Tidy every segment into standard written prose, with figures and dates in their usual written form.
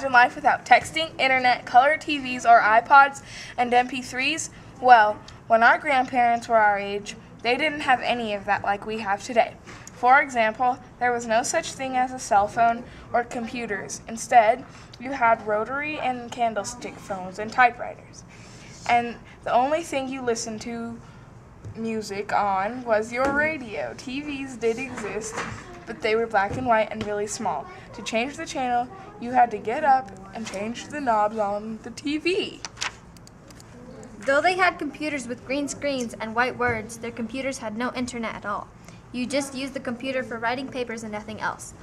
imagine life without texting, internet, color TVs, or iPods and MP3s? Well, when our grandparents were our age, they didn't have any of that like we have today. For example, there was no such thing as a cell phone or computers. Instead, you had rotary and candlestick phones and typewriters. And the only thing you listened to music on was your radio. TVs did exist, but they were black and white and really small. To change the channel, you had to get up and change the knobs on the TV. Though they had computers with green screens and white words, their computers had no internet at all. You just used the computer for writing papers and nothing else.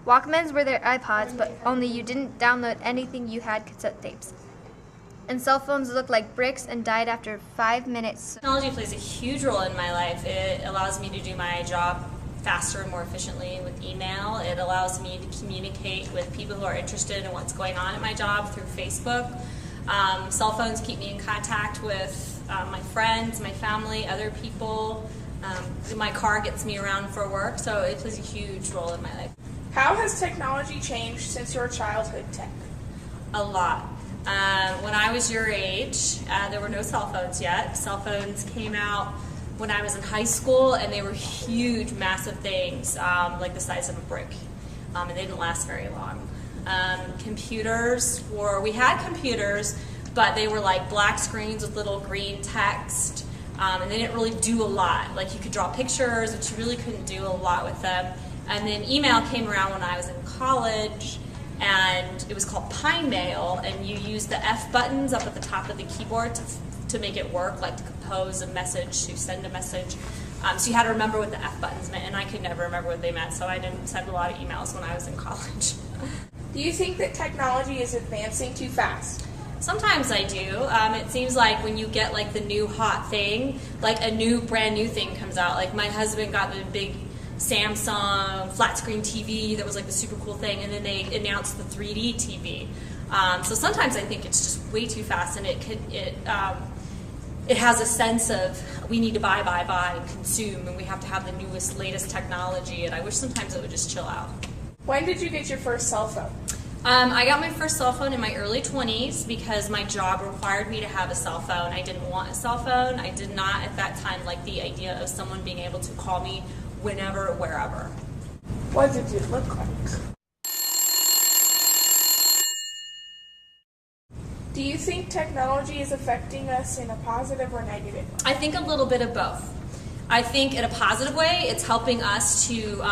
Walkmans were their iPods, but only you didn't download anything, you had cassette tapes. And cell phones looked like bricks and died after 5 minutes. Technology plays a huge role in my life. It allows me to do my job faster and more efficiently with email. It allows me to communicate with people who are interested in what's going on at my job through Facebook. Cell phones keep me in contact with my friends, my family, other people. My car gets me around for work, so it plays a huge role in my life. How has technology changed since your childhood, Tech? A lot. When I was your age, there were no cell phones yet. Cell phones came out when I was in high school, and they were huge, massive things, like the size of a brick, and they didn't last very long. We had computers, but they were like black screens with little green text, and they didn't really do a lot. Like, you could draw pictures, but you really couldn't do a lot with them. And then email came around when I was in college, and it was called Pine Mail, and you used the F buttons up at the top of the keyboard to make it work, like to compose a message, to send a message. So you had to remember what the F buttons meant, and I could never remember what they meant, so I didn't send a lot of emails when I was in college. Do you think that technology is advancing too fast? Sometimes I do. It seems like when you get like the new hot thing, like a brand new thing comes out. Like, my husband got the big Samsung flat screen TV that was like the super cool thing, and then they announced the 3D TV. So sometimes I think it's just way too fast, and it has a sense of we need to buy, and consume, and we have to have the newest, latest technology, and I wish sometimes it would just chill out. When did you get your first cell phone? I got my first cell phone in my early 20s because my job required me to have a cell phone. I didn't want a cell phone. I did not at that time like the idea of someone being able to call me whenever, wherever. What did it look like? Do you think technology is affecting us in a positive or negative way? I think a little bit of both. I think in a positive way, it's helping us to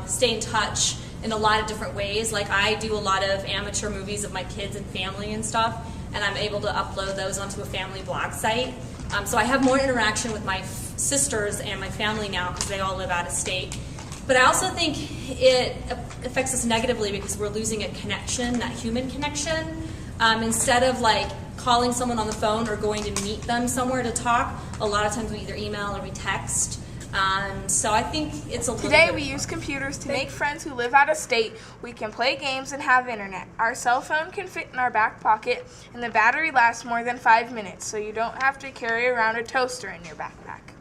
stay in touch in a lot of different ways. Like, I do a lot of amateur movies of my kids and family and stuff, and I'm able to upload those onto a family blog site. So I have more interaction with my sisters and my family now because they all live out of state. But I also think it affects us negatively because we're losing a connection, that human connection. Instead of like calling someone on the phone or going to meet them somewhere to talk, a lot of times we either email or we text. So I think it's a little Today bit we use computers to make friends who live out of state. We can play games and have internet. Our cell phone can fit in our back pocket, and the battery lasts more than 5 minutes, so you don't have to carry around a toaster in your backpack.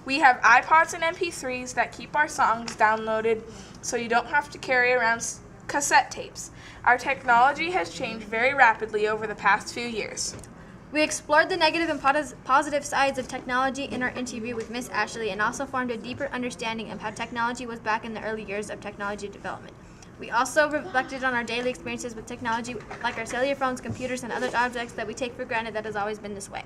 We have iPods and MP3s that keep our songs downloaded, so you don't have to carry around cassette tapes. Our technology has changed very rapidly over the past few years. We explored the negative and positive sides of technology in our interview with Miss Ashley, and also formed a deeper understanding of how technology was back in the early years of technology development. We also reflected on our daily experiences with technology, like our cellular phones, computers, and other objects that we take for granted that has always been this way.